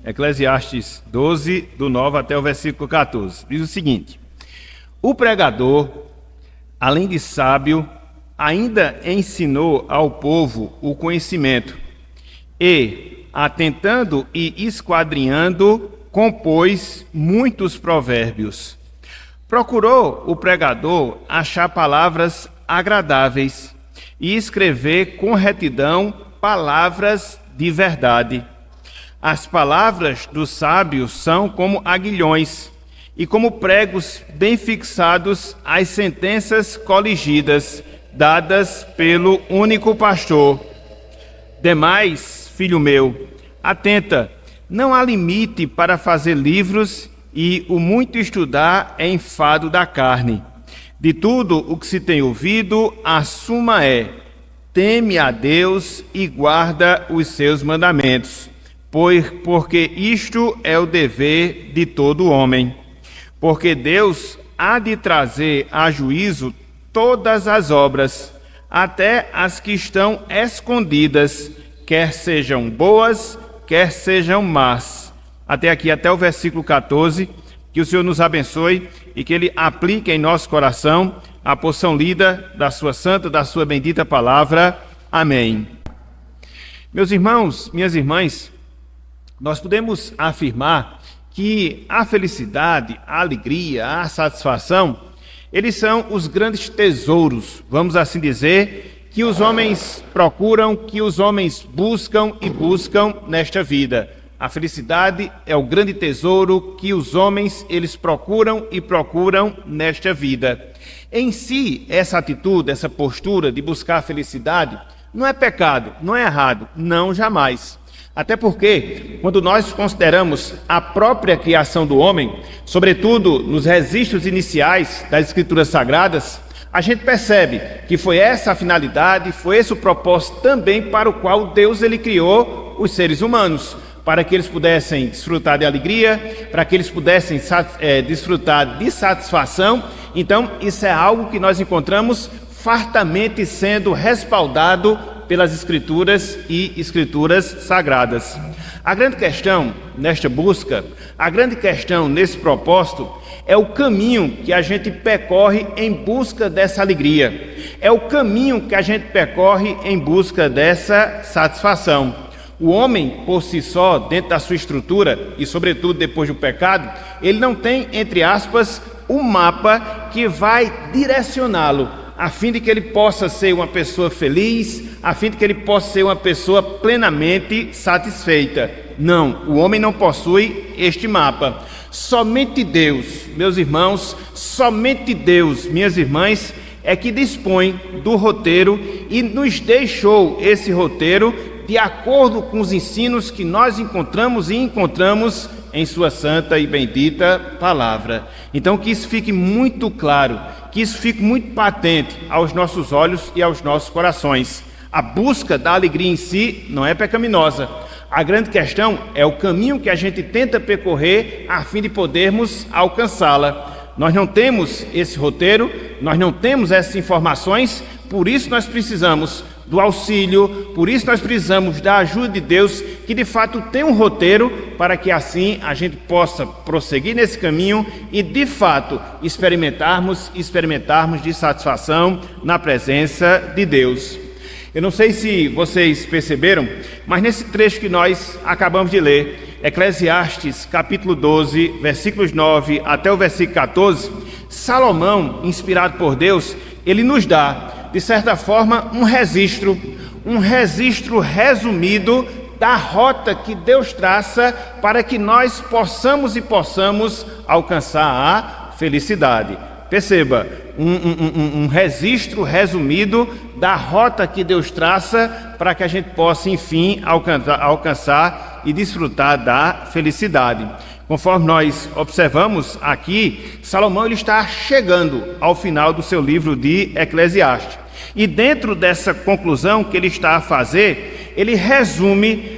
Eclesiastes 12, do 9 até o versículo 14. Diz o seguinte: o pregador, além de sábio, ainda ensinou ao povo o conhecimento e, atentando e esquadrinhando, compôs muitos provérbios. Procurou o pregador achar palavras agradáveis e escrever com retidão palavras de verdade. As palavras dos sábios são como aguilhões e como pregos bem fixados às sentenças coligidas, dadas pelo único pastor. Demais, filho meu, atenta, não há limite para fazer livros, e o muito estudar é enfado da carne. De tudo o que se tem ouvido, a suma é: teme a Deus e guarda os seus mandamentos, porque isto é o dever de todo homem. Porque Deus há de trazer a juízo todas as obras, até as que estão escondidas, quer sejam boas, quer sejam más. Até aqui, até o versículo 14, que o Senhor nos abençoe e que Ele aplique em nosso coração a porção lida da sua santa, da sua bendita palavra. Amém. Meus irmãos, minhas irmãs, nós podemos afirmar que a felicidade, a alegria, a satisfação, eles são os grandes tesouros, vamos assim dizer, que os homens procuram, que os homens buscam e buscam nesta vida. A felicidade é o grande tesouro que os homens eles procuram e procuram nesta vida. Em si, essa atitude, essa postura de buscar a felicidade não é pecado, não é errado, não, jamais. Até porque, quando nós consideramos a própria criação do homem, sobretudo nos registros iniciais das Escrituras Sagradas, a gente percebe que foi essa a finalidade, foi esse o propósito também para o qual Deus ele criou os seres humanos, para que eles pudessem desfrutar de alegria, para que eles pudessem desfrutar de satisfação. Então, isso é algo que nós encontramos fartamente sendo respaldado pelas Escrituras e Escrituras Sagradas. A grande questão nesta busca, a grande questão nesse propósito, é o caminho que a gente percorre em busca dessa alegria. É o caminho que a gente percorre em busca dessa satisfação. O homem, por si só, dentro da sua estrutura, e sobretudo depois do pecado, ele não tem, entre aspas, um mapa que vai direcioná-lo, a fim de que ele possa ser uma pessoa feliz, a fim de que ele possa ser uma pessoa plenamente satisfeita. Não, o homem não possui este mapa. Somente Deus, meus irmãos, somente Deus, minhas irmãs, é que dispõe do roteiro e nos deixou esse roteiro de acordo com os ensinos que nós encontramos e encontramos em sua santa e bendita palavra. Então que isso fique muito claro, que isso fique muito patente aos nossos olhos e aos nossos corações. A busca da alegria em si não é pecaminosa. A grande questão é o caminho que a gente tenta percorrer a fim de podermos alcançá-la. Nós não temos esse roteiro, nós não temos essas informações, por isso nós precisamos do auxílio, por isso nós precisamos da ajuda de Deus, que de fato tem um roteiro para que assim a gente possa prosseguir nesse caminho e de fato experimentarmos de satisfação na presença de Deus. Eu não sei se vocês perceberam, mas nesse trecho que nós acabamos de ler, Eclesiastes capítulo 12, versículos 9 até o versículo 14, Salomão, inspirado por Deus, ele nos dá, de certa forma, um registro resumido da rota que Deus traça para que nós possamos alcançar a felicidade. Perceba, um registro resumido da rota que Deus traça para que a gente possa, enfim, alcançar e desfrutar da felicidade. Conforme nós observamos aqui, Salomão ele está chegando ao final do seu livro de Eclesiastes. E dentro dessa conclusão que ele está a fazer, ele resume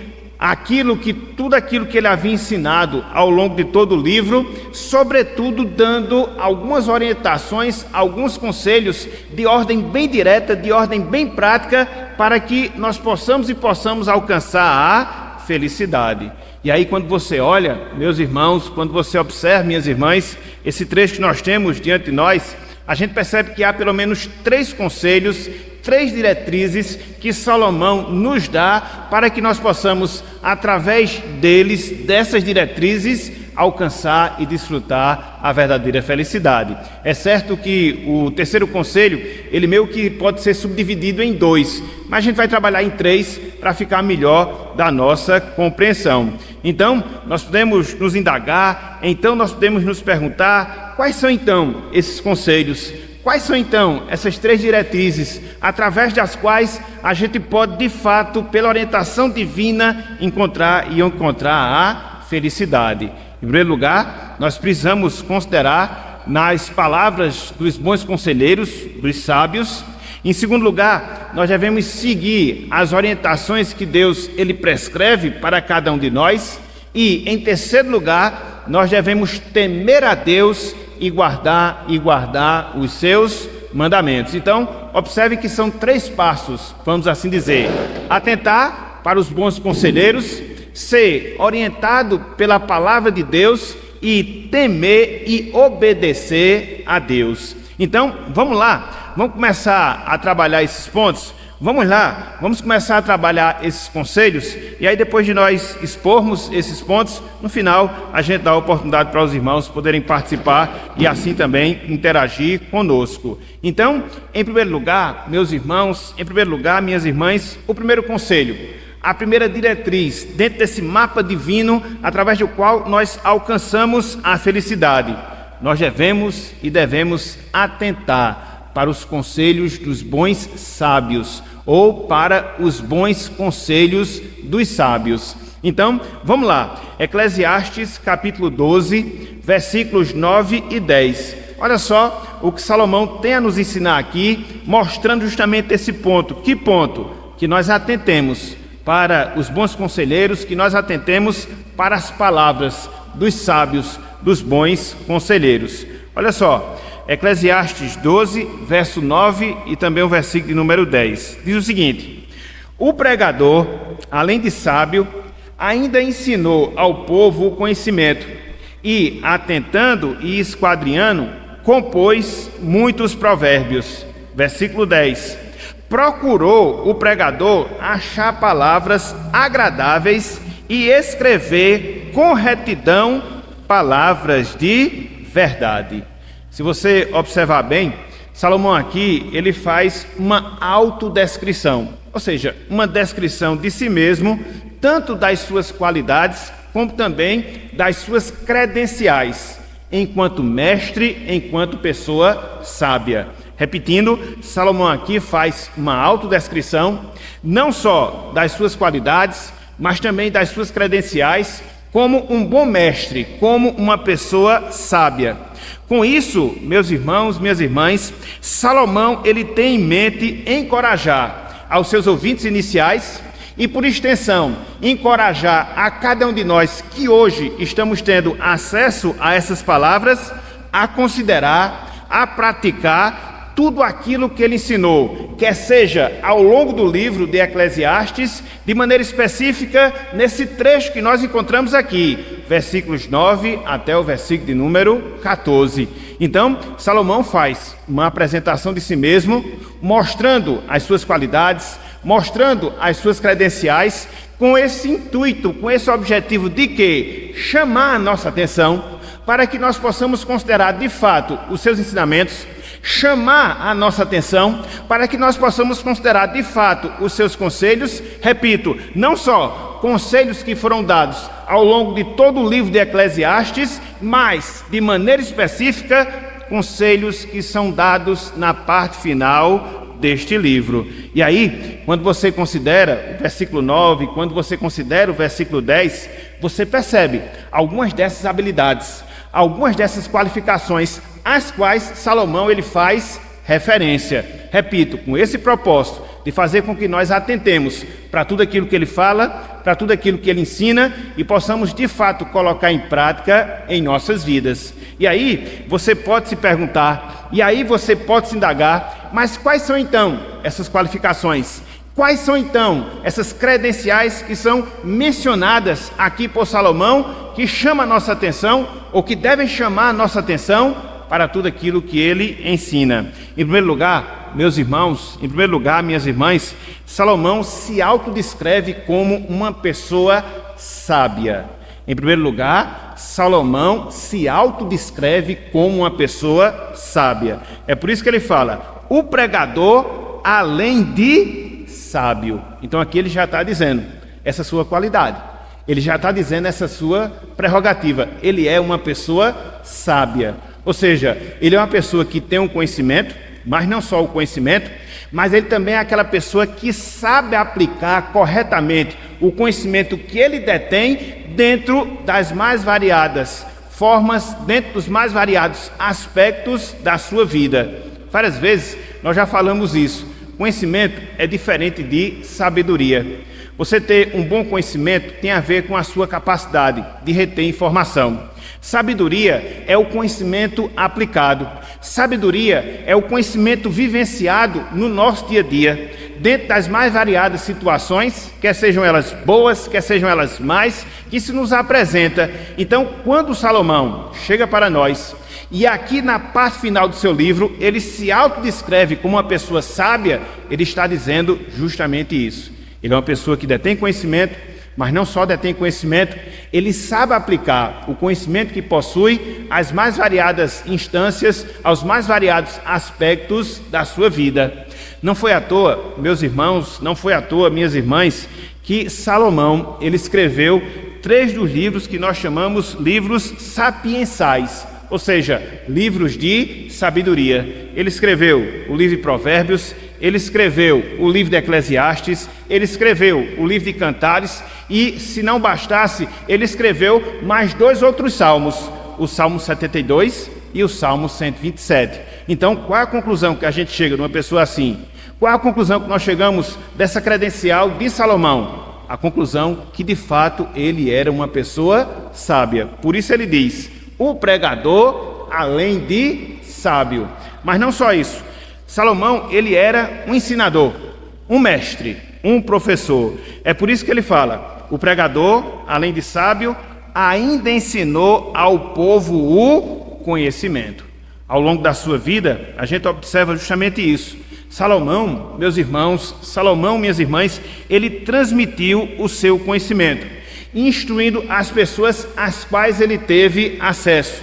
tudo aquilo que ele havia ensinado ao longo de todo o livro, sobretudo dando algumas orientações, alguns conselhos de ordem bem direta, de ordem bem prática, para que nós possamos alcançar a felicidade. E aí, quando você olha, meus irmãos, quando você observa, minhas irmãs, esse trecho que nós temos diante de nós, a gente percebe que há pelo menos 3 conselhos, 3 diretrizes que Salomão nos dá para que nós possamos, através deles, dessas diretrizes, alcançar e desfrutar a verdadeira felicidade. É certo que o terceiro conselho, ele meio que pode ser subdividido em 2, mas a gente vai trabalhar em 3 para ficar melhor da nossa compreensão. Então, nós podemos nos indagar, então nós podemos nos perguntar, quais são então esses conselhos? Quais são então essas 3 diretrizes, através das quais a gente pode, de fato, pela orientação divina, encontrar a felicidade? Em primeiro lugar, nós precisamos considerar nas palavras dos bons conselheiros, dos sábios. Em segundo lugar, nós devemos seguir as orientações que Deus ele prescreve para cada um de nós. E, em terceiro lugar, nós devemos temer a Deus e guardar os seus mandamentos. Então, observe que são 3 passos, vamos assim dizer: atentar para os bons conselheiros, ser orientado pela palavra de Deus e temer e obedecer a Deus. Então, vamos lá, vamos começar a trabalhar esses pontos. Vamos lá, vamos começar a trabalhar esses conselhos, e aí depois de nós expormos esses pontos, no final a gente dá a oportunidade para os irmãos poderem participar e assim também interagir conosco. Então, em primeiro lugar, meus irmãos, em primeiro lugar, minhas irmãs, o primeiro conselho, a primeira diretriz dentro desse mapa divino através do qual nós alcançamos a felicidade. Nós devemos atentar para os conselhos dos bons sábios, ou para os bons conselhos dos sábios. Então, vamos lá. Eclesiastes capítulo 12, versículos 9 e 10. Olha só o que Salomão tem a nos ensinar aqui, mostrando justamente esse ponto. Que ponto? Que nós atentemos para os bons conselheiros, que nós atentemos para as palavras dos sábios, dos bons conselheiros. Olha só, Eclesiastes 12, verso 9 e também o versículo de número 10. Diz o seguinte: o pregador, além de sábio, ainda ensinou ao povo o conhecimento, e, atentando e esquadrinhando, compôs muitos provérbios. Versículo 10. Procurou o pregador achar palavras agradáveis e escrever com retidão palavras de verdade. Se você observar bem, Salomão aqui, ele faz uma autodescrição, ou seja, uma descrição de si mesmo, tanto das suas qualidades, como também das suas credenciais, enquanto mestre, enquanto pessoa sábia. Repetindo, Salomão aqui faz uma autodescrição, não só das suas qualidades, mas também das suas credenciais, como um bom mestre, como uma pessoa sábia. Com isso, meus irmãos, minhas irmãs, Salomão ele tem em mente encorajar aos seus ouvintes iniciais e, por extensão, encorajar a cada um de nós que hoje estamos tendo acesso a essas palavras, a considerar, a praticar tudo aquilo que ele ensinou, quer seja ao longo do livro de Eclesiastes, de maneira específica nesse trecho que nós encontramos aqui, versículos 9 até o versículo de número 14. Então, Salomão faz uma apresentação de si mesmo, mostrando as suas qualidades, mostrando as suas credenciais, com esse intuito, com esse objetivo de que? Chamar a nossa atenção para que nós possamos considerar de fato os seus ensinamentos, chamar a nossa atenção para que nós possamos considerar de fato os seus conselhos, repito, não só conselhos que foram dados ao longo de todo o livro de Eclesiastes, mas de maneira específica, conselhos que são dados na parte final deste livro. E aí, quando você considera o versículo 9, quando você considera o versículo 10, você percebe algumas dessas habilidades, algumas dessas qualificações às quais Salomão ele faz referência. Repito, com esse propósito de fazer com que nós atentemos para tudo aquilo que ele fala, para tudo aquilo que ele ensina e possamos de fato colocar em prática em nossas vidas. E aí você pode se perguntar, e aí você pode se indagar, mas quais são então essas qualificações? Quais são então essas credenciais que são mencionadas aqui por Salomão, que chama a nossa atenção, ou que devem chamar a nossa atenção para tudo aquilo que ele ensina? Em primeiro lugar, meus irmãos, em primeiro lugar, minhas irmãs, Salomão se autodescreve como uma pessoa sábia. Em primeiro lugar, Salomão se autodescreve como uma pessoa sábia. É por isso que ele fala, o pregador além de sábio. Então aqui ele já está dizendo essa sua qualidade. Ele já está dizendo essa sua prerrogativa. Ele é uma pessoa sábia. Ou seja, ele é uma pessoa que tem um conhecimento, mas não só o conhecimento, mas ele também é aquela pessoa que sabe aplicar corretamente o conhecimento que ele detém dentro das mais variadas formas, dentro dos mais variados aspectos da sua vida. Várias vezes nós já falamos isso. Conhecimento é diferente de sabedoria. Você ter um bom conhecimento tem a ver com a sua capacidade de reter informação. Sabedoria é o conhecimento aplicado. Sabedoria é o conhecimento vivenciado no nosso dia a dia, dentro das mais variadas situações, quer sejam elas boas, quer sejam elas más, que se nos apresenta. Então, quando Salomão chega para nós, e aqui na parte final do seu livro, ele se autodescreve como uma pessoa sábia, ele está dizendo justamente isso. Ele é uma pessoa que detém conhecimento, mas não só detém conhecimento, ele sabe aplicar o conhecimento que possui às mais variadas instâncias, aos mais variados aspectos da sua vida. Não foi à toa, meus irmãos, não foi à toa, minhas irmãs, que Salomão, ele escreveu 3 dos livros que nós chamamos livros sapiensais, ou seja, livros de sabedoria. Ele escreveu o livro de Provérbios, ele escreveu o livro de Eclesiastes, ele escreveu o livro de Cantares e, se não bastasse, ele escreveu mais 2 outros salmos, o Salmo 72 e o Salmo 127. Então, qual é a conclusão que a gente chega de uma pessoa assim? Qual é a conclusão que nós chegamos dessa credencial de Salomão? A conclusão que, de fato, ele era uma pessoa sábia. Por isso ele diz, o pregador além de sábio. Mas não só isso. Salomão, ele era um ensinador, um mestre, um professor. É por isso que ele fala, o pregador, além de sábio, ainda ensinou ao povo o conhecimento. Ao longo da sua vida, a gente observa justamente isso. Salomão, meus irmãos, Salomão, minhas irmãs, ele transmitiu o seu conhecimento, instruindo as pessoas às quais ele teve acesso.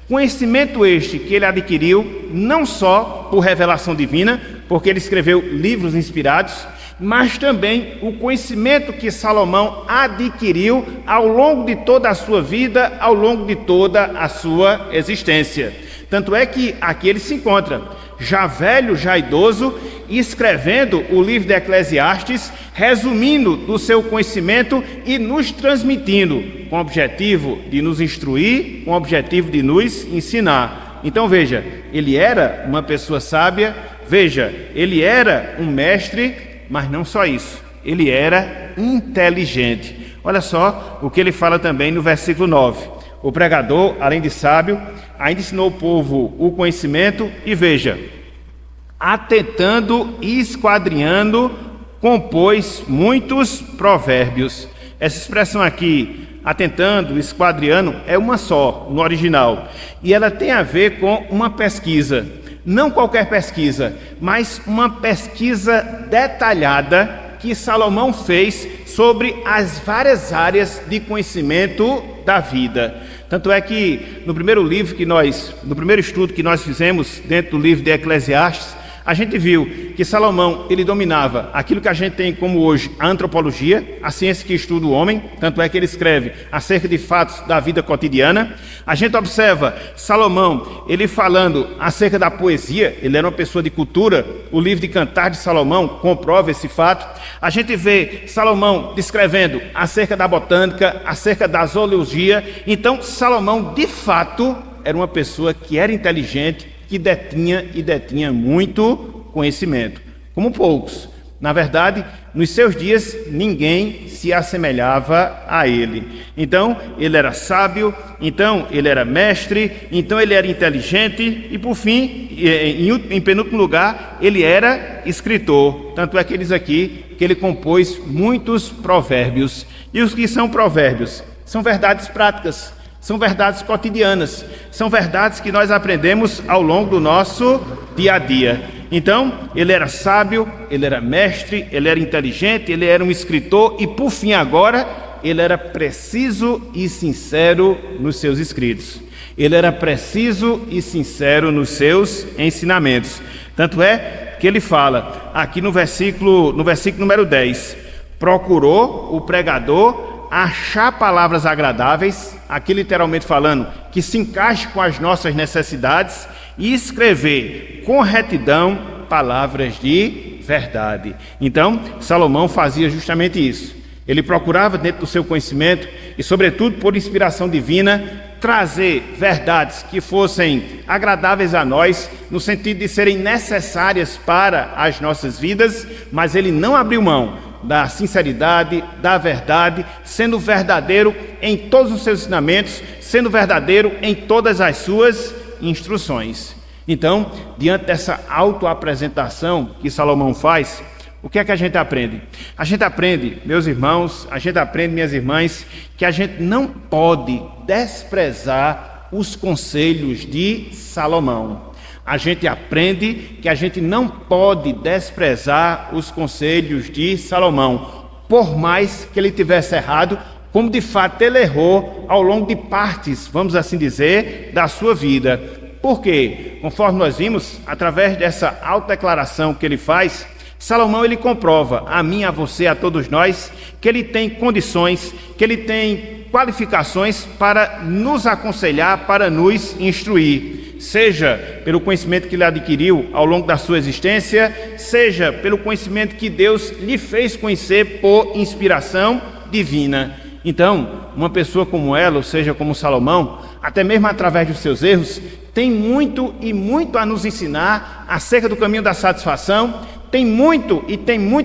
Conhecimento este que ele adquiriu não só por revelação divina, porque ele escreveu livros inspirados, mas também o conhecimento que Salomão adquiriu ao longo de toda a sua vida, ao longo de toda a sua existência. Tanto é que aqui ele se encontra, já velho, já idoso, escrevendo o livro de Eclesiastes, resumindo do seu conhecimento e nos transmitindo, com o objetivo de nos instruir, com o objetivo de nos ensinar. Então veja, ele era uma pessoa sábia, veja, ele era um mestre, mas não só isso, ele era inteligente. Olha só o que ele fala também no versículo 9. O pregador, além de sábio, ainda ensinou o povo o conhecimento e veja, atentando e esquadrinhando, compôs muitos provérbios. Essa expressão aqui, atentando, esquadriando, é uma só no original. E ela tem a ver com uma pesquisa. Não qualquer pesquisa, mas uma pesquisa detalhada que Salomão fez sobre as várias áreas de conhecimento da vida. Tanto é que no primeiro estudo que nós fizemos dentro do livro de Eclesiastes, a gente viu que Salomão, ele dominava aquilo que a gente tem como hoje a antropologia, a ciência que estuda o homem, tanto é que ele escreve acerca de fatos da vida cotidiana. A gente observa Salomão, ele falando acerca da poesia, ele era uma pessoa de cultura, o livro de Cantares de Salomão comprova esse fato. A gente vê Salomão descrevendo acerca da botânica, acerca da zoologia. Então Salomão, de fato, era uma pessoa que era inteligente, que detinha muito conhecimento, como poucos. Na verdade, nos seus dias, ninguém se assemelhava a ele. Então, ele era sábio, então ele era mestre, então ele era inteligente e, por fim, em penúltimo lugar, ele era escritor. Tanto é que ele diz aqui que que ele compôs muitos provérbios. E os que são provérbios? São verdades práticas, são verdades cotidianas, são verdades que nós aprendemos ao longo do nosso dia a dia. Então, ele era sábio, ele era mestre, ele era inteligente, ele era um escritor e, por fim, agora, ele era preciso e sincero nos seus escritos. Ele era preciso e sincero nos seus ensinamentos. Tanto é que ele fala aqui no versículo número 10, procurou o pregador achar palavras agradáveis, aqui literalmente falando, que se encaixe com as nossas necessidades, e escrever com retidão palavras de verdade. Então, Salomão fazia justamente isso. Ele procurava, dentro do seu conhecimento e, sobretudo, por inspiração divina, trazer verdades que fossem agradáveis a nós, no sentido de serem necessárias para as nossas vidas, mas ele não abriu mão da sinceridade, da verdade, sendo verdadeiro em todos os seus ensinamentos, sendo verdadeiro em todas as suas instruções. Então, diante dessa autoapresentação que Salomão faz, o que é que a gente aprende? A gente aprende, meus irmãos, a gente aprende, minhas irmãs, que a gente não pode desprezar os conselhos de Salomão. A gente aprende que a gente não pode desprezar os conselhos de Salomão, por mais que ele tivesse errado, como de fato ele errou ao longo de partes, vamos assim dizer, da sua vida. Por quê? Conforme nós vimos, através dessa autodeclaração que ele faz, Salomão ele comprova a mim, a você, a todos nós, que ele tem condições, que ele tem qualificações para nos aconselhar, para nos instruir, seja pelo conhecimento que ele adquiriu ao longo da sua existência, seja pelo conhecimento que Deus lhe fez conhecer por inspiração divina. Então, uma pessoa como ela, ou seja, como Salomão, até mesmo através dos seus erros, tem muito e muito a nos ensinar acerca do caminho da satisfação, tem muito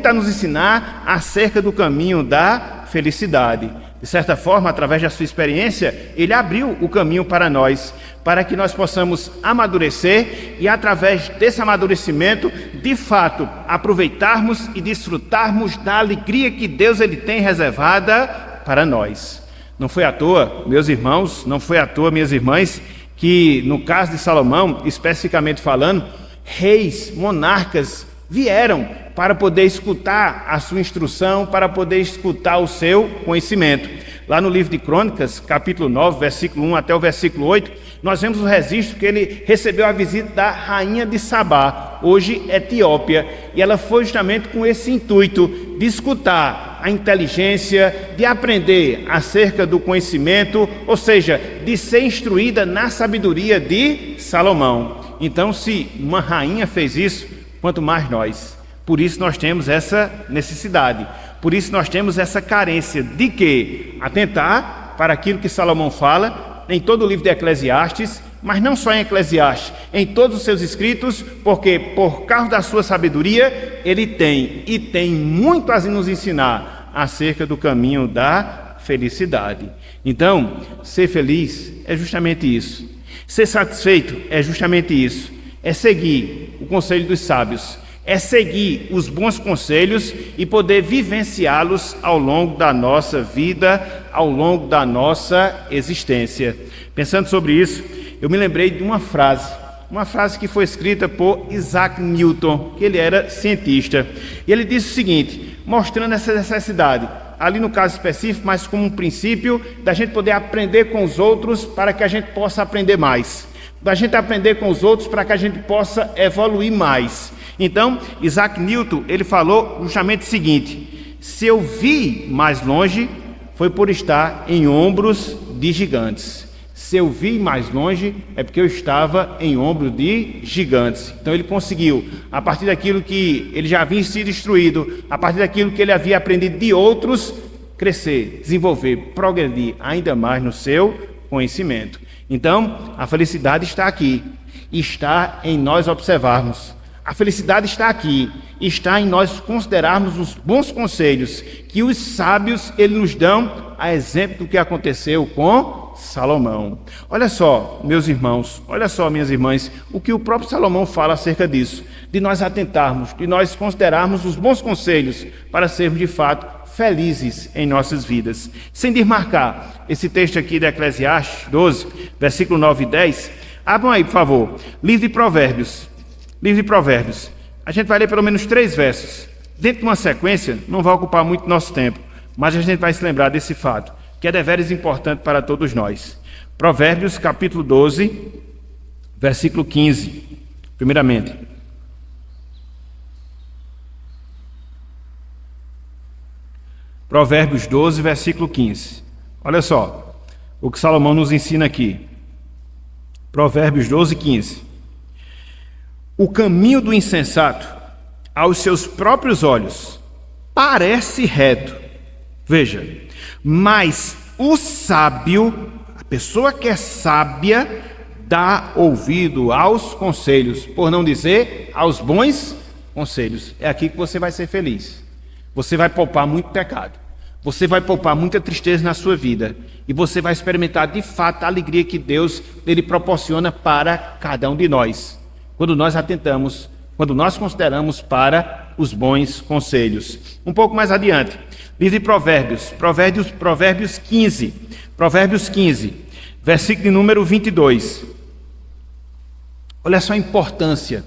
a nos ensinar acerca do caminho da felicidade. De certa forma, através da sua experiência, ele abriu o caminho para nós, para que nós possamos amadurecer e, através desse amadurecimento, de fato, aproveitarmos e desfrutarmos da alegria que Deus ele tem reservada para nós. Não foi à toa, meus irmãos, não foi à toa, minhas irmãs, que no caso de Salomão, especificamente falando, reis, monarcas, vieram para poder escutar a sua instrução, para poder escutar o seu conhecimento. Lá no livro de Crônicas, capítulo 9, versículo 1 até o versículo 8, nós vemos o registro que ele recebeu a visita da rainha de Sabá, hoje Etiópia, e ela foi justamente com esse intuito de escutar a inteligência, de aprender acerca do conhecimento, ou seja, de ser instruída na sabedoria de Salomão. Então, se uma rainha fez isso, quanto mais nós. Por isso nós temos essa necessidade, por isso nós temos essa carência de quê? Atentar para aquilo que Salomão fala em todo o livro de Eclesiastes, mas não só em Eclesiastes, em todos os seus escritos, porque por causa da sua sabedoria, ele tem muito a nos ensinar acerca do caminho da felicidade. Então, ser feliz é justamente isso. Ser satisfeito é justamente isso. É seguir o conselho dos sábios, é seguir os bons conselhos e poder vivenciá-los ao longo da nossa vida, ao longo da nossa existência. Pensando sobre isso, eu me lembrei de uma frase que foi escrita por Isaac Newton, que ele era cientista. E ele disse o seguinte, mostrando essa necessidade, ali no caso específico, mas como um princípio da gente poder aprender com os outros para que a gente possa aprender mais. Da gente aprender com os outros para que a gente possa evoluir mais. Então, Isaac Newton, ele falou justamente o seguinte, se eu vi mais longe, foi por estar em ombros de gigantes. Se eu vi mais longe, é porque eu estava em ombros de gigantes. Então ele conseguiu, a partir daquilo que ele já havia sido instruído, a partir daquilo que ele havia aprendido de outros, crescer, desenvolver, progredir ainda mais no seu conhecimento. Então, a felicidade está aqui, está em nós observarmos A felicidade está aqui, está em nós considerarmos os bons conselhos que os sábios eles nos dão, a exemplo do que aconteceu com Salomão. Olha só, meus irmãos, olha só, minhas irmãs, o que o próprio Salomão fala acerca disso, de nós atentarmos, de nós considerarmos os bons conselhos para sermos de fato felizes em nossas vidas. Sem desmarcar esse texto aqui de Eclesiastes 12, versículo 9 e 10, abram aí, por favor, livro de Provérbios. Livro de Provérbios. A gente vai ler pelo menos 3 versos. Dentro de uma sequência, não vai ocupar muito nosso tempo, mas a gente vai se lembrar desse fato, que é deveres importante para todos nós. Provérbios, capítulo 12, versículo 15. Primeiramente. Provérbios 12, versículo 15. Olha só o que Salomão nos ensina aqui. Provérbios 12, 15. O caminho do insensato, aos seus próprios olhos, parece reto. Veja, mas o sábio, a pessoa que é sábia, dá ouvido aos conselhos, por não dizer aos bons conselhos. É aqui que você vai ser feliz. Você vai poupar muito pecado. Você vai poupar muita tristeza na sua vida. E você vai experimentar de fato a alegria que Deus ele proporciona para cada um de nós. Quando nós atentamos, quando nós consideramos para os bons conselhos. Um pouco mais adiante, livro de Provérbios 15, versículo de número 22. Olha só a importância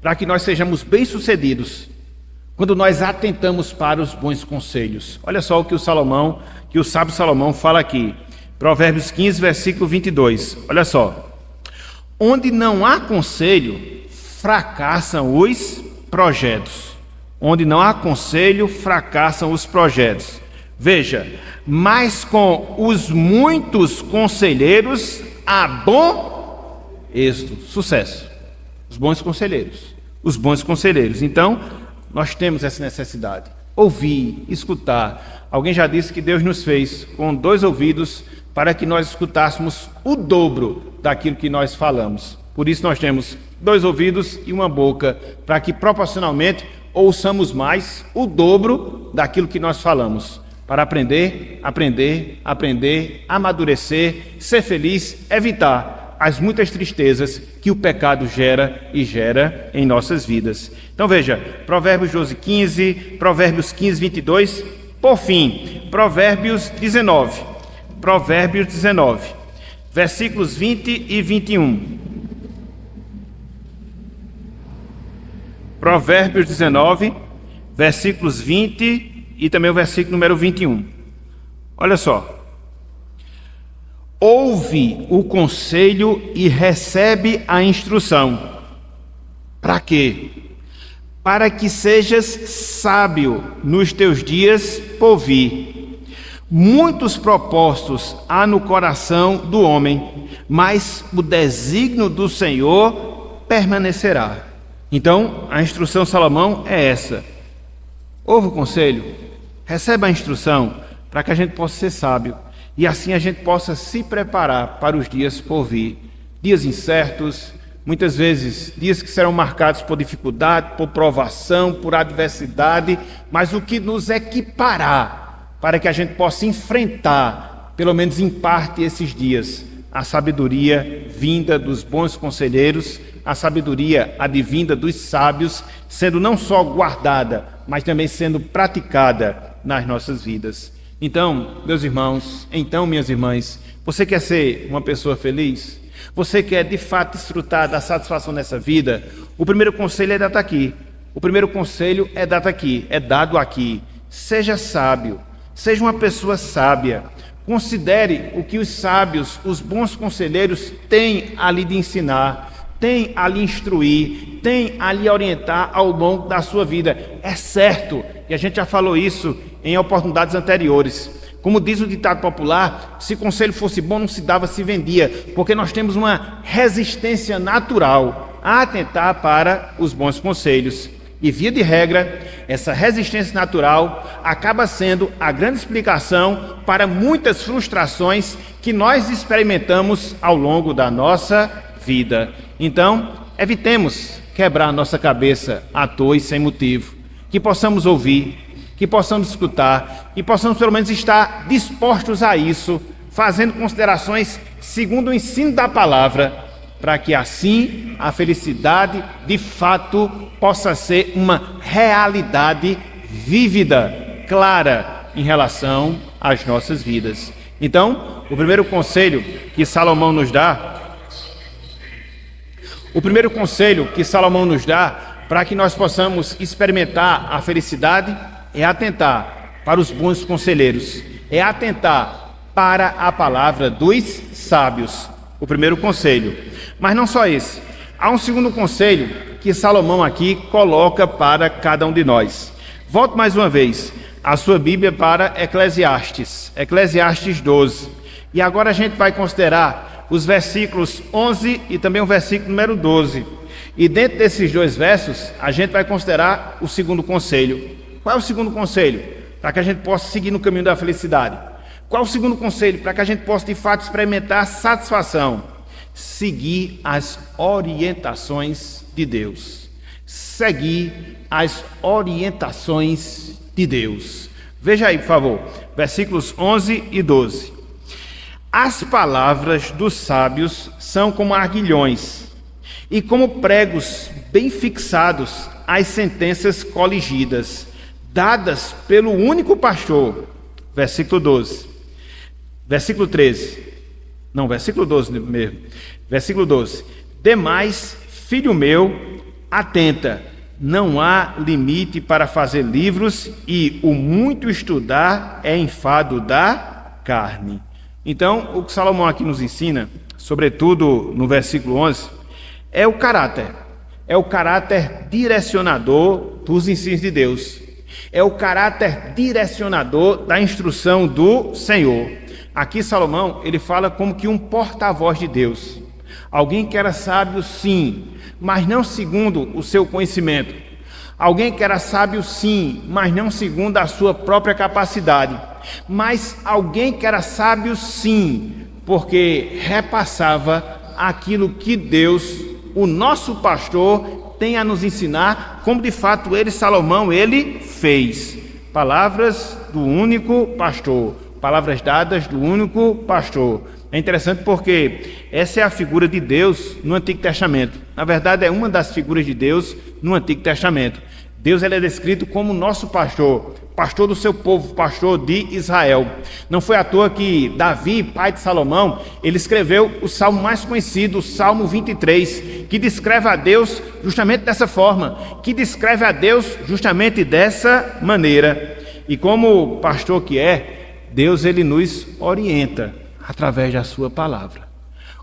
para que nós sejamos bem-sucedidos quando nós atentamos para os bons conselhos. Olha só o que o sábio Salomão fala aqui. Provérbios 15, versículo 22. Olha só. Onde não há conselho, fracassam os projetos. Onde não há conselho, fracassam os projetos. Veja, mas com os muitos conselheiros há bom êxito, sucesso. Os bons conselheiros. Então, nós temos essa necessidade. Ouvir, escutar. Alguém já disse que Deus nos fez com 2 ouvidos para que nós escutássemos o dobro daquilo que nós falamos. Por isso nós temos 2 ouvidos e uma boca, para que proporcionalmente ouçamos mais o dobro daquilo que nós falamos, para aprender, amadurecer, ser feliz, evitar as muitas tristezas que o pecado gera em nossas vidas. Então veja, Provérbios 12, 15, Provérbios 15, 22, por fim, Provérbios 19, versículos 20 e 21. Provérbios 19, versículos 20 e também o versículo número 21. Olha só. Ouve o conselho e recebe a instrução. Para quê? Para que sejas sábio nos teus dias por vir. Muitos propósitos há no coração do homem, mas o desígnio do Senhor permanecerá. Então, a instrução de Salomão é essa. Ouve o conselho, receba a instrução, para que a gente possa ser sábio, e assim a gente possa se preparar para os dias por vir. Dias incertos, muitas vezes dias que serão marcados por dificuldade, por provação, por adversidade, mas o que nos equipará para que a gente possa enfrentar, pelo menos em parte, esses dias, a sabedoria vinda dos bons conselheiros, a sabedoria advinda dos sábios, sendo não só guardada, mas também sendo praticada nas nossas vidas. Então, meus irmãos, minhas irmãs, você quer ser uma pessoa feliz? Você quer de fato desfrutar da satisfação nessa vida? O primeiro conselho é dado aqui. É dado aqui. Seja sábio, seja uma pessoa sábia. Considere o que os sábios, os bons conselheiros têm a lhe ensinar, têm a lhe instruir, têm a lhe orientar ao longo da sua vida. É certo, e a gente já falou isso em oportunidades anteriores. Como diz o ditado popular, se conselho fosse bom, não se dava, se vendia, porque nós temos uma resistência natural a atentar para os bons conselhos. E, via de regra, essa resistência natural acaba sendo a grande explicação para muitas frustrações que nós experimentamos ao longo da nossa vida. Então, evitemos quebrar a nossa cabeça à toa e sem motivo. Que possamos ouvir, que possamos escutar, e possamos pelo menos estar dispostos a isso, fazendo considerações segundo o ensino da palavra, para que assim a felicidade de fato possa ser uma realidade vívida, clara em relação às nossas vidas. Então, o primeiro conselho que Salomão nos dá para que nós possamos experimentar a felicidade é atentar para os bons conselheiros, é atentar para a palavra dos sábios. O primeiro conselho. Mas não só esse. Há um segundo conselho que Salomão aqui coloca para cada um de nós. Volte mais uma vez a sua Bíblia para Eclesiastes 12. E agora a gente vai considerar os versículos 11 e também o versículo número 12. E dentro desses dois versos, a gente vai considerar o segundo conselho. Qual é o segundo conselho? Para que a gente possa seguir no caminho da felicidade. Qual é o segundo conselho? Para que a gente possa de fato experimentar satisfação. Seguir as orientações de Deus. Seguir as orientações de Deus. Veja aí, por favor, versículos 11 e 12. As palavras dos sábios são como arguilhões, e como pregos bem fixados as sentenças coligidas, dadas pelo único pastor. Versículo 12. Versículo 13. Não, versículo 12 mesmo. Versículo 12. Demais, filho meu, atenta, não há limite para fazer livros, e o muito estudar é enfado da carne. Então, o que Salomão aqui nos ensina, sobretudo no versículo 11, é o caráter direcionador dos ensinos de Deus, é o caráter direcionador da instrução do Senhor. Aqui Salomão, ele fala como que um porta-voz de Deus, alguém que era sábio sim, mas não segundo o seu conhecimento, alguém que era sábio sim, mas não segundo a sua própria capacidade, mas alguém que era sábio sim, porque repassava aquilo que Deus, o nosso pastor, tem a nos ensinar, como de fato ele, Salomão, ele fez. Palavras do único pastor, palavras dadas do único pastor. É interessante porque essa é a figura de Deus no Antigo Testamento. Na verdade, é uma das figuras de Deus no Antigo Testamento. Deus, ele é descrito como nosso pastor, pastor do seu povo, pastor de Israel. Não foi à toa que Davi, pai de Salomão, ele escreveu o salmo mais conhecido, o Salmo 23, que descreve a Deus justamente dessa forma, que descreve a Deus justamente dessa maneira. E como pastor que é, Deus, ele nos orienta através da sua palavra.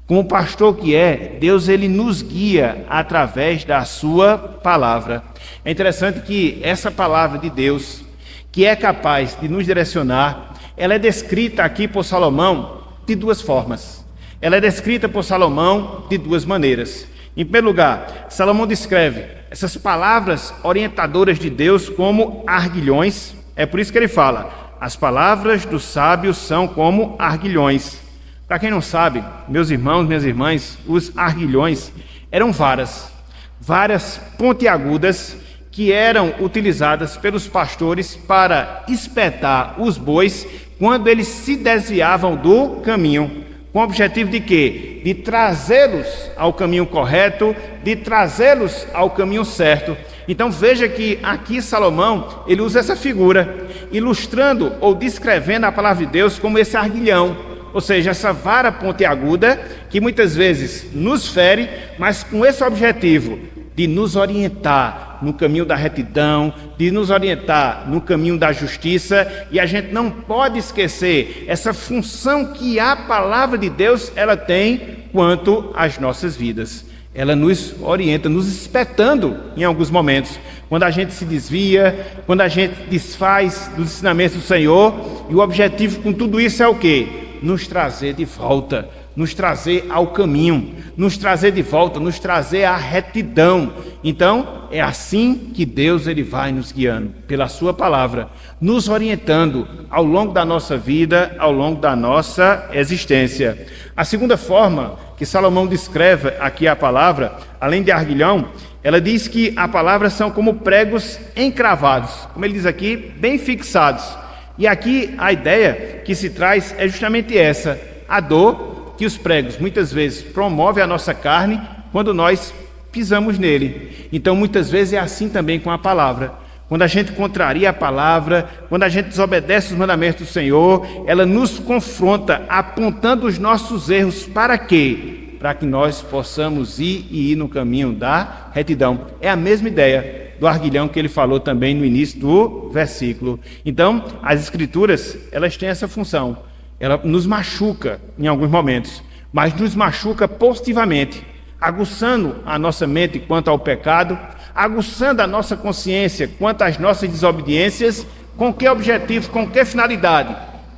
Como pastor que é, Deus, ele nos guia através da sua palavra. É interessante que essa palavra de Deus, que é capaz de nos direcionar, ela é descrita aqui por Salomão de duas formas. Ela é descrita por Salomão de duas maneiras. Em primeiro lugar, Salomão descreve essas palavras orientadoras de Deus como arguilhões. É por isso que ele fala, as palavras dos sábios são como arguilhões. Para quem não sabe, meus irmãos, minhas irmãs, os arguilhões eram varas pontiagudas que eram utilizadas pelos pastores para espetar os bois quando eles se desviavam do caminho, com o objetivo de quê? De trazê-los ao caminho correto, de trazê-los ao caminho certo. Então veja que aqui Salomão, ele usa essa figura, ilustrando ou descrevendo a palavra de Deus como esse arguilhão, ou seja, essa vara pontiaguda que muitas vezes nos fere, mas com esse objetivo de nos orientar no caminho da retidão, de nos orientar no caminho da justiça. E a gente não pode esquecer essa função que a palavra de Deus ela tem quanto às nossas vidas. Ela nos orienta, nos espetando em alguns momentos, quando a gente se desvia, quando a gente desfaz dos ensinamentos do Senhor. E o objetivo com tudo isso é o quê? nos trazer de volta, nos trazer ao caminho, nos trazer de volta, nos trazer à retidão. Então, é assim que Deus ele vai nos guiando, pela sua palavra, nos orientando ao longo da nossa vida, ao longo da nossa existência. A segunda forma que Salomão descreve aqui a palavra, além de arguilhão, ela diz que a palavra são como pregos encravados, como ele diz aqui, bem fixados. E aqui a ideia que se traz é justamente essa, a dor que os pregos muitas vezes promovem a nossa carne quando nós pisamos nele. Então muitas vezes é assim também com a palavra. Quando a gente contraria a palavra, quando a gente desobedece os mandamentos do Senhor, ela nos confronta apontando os nossos erros para quê? Para que nós possamos ir no caminho da retidão. É a mesma ideia do arguilhão que ele falou também no início do versículo. Então, as Escrituras, elas têm essa função. Ela nos machuca em alguns momentos, mas nos machuca positivamente, aguçando a nossa mente quanto ao pecado, aguçando a nossa consciência quanto às nossas desobediências, com que objetivo, com que finalidade?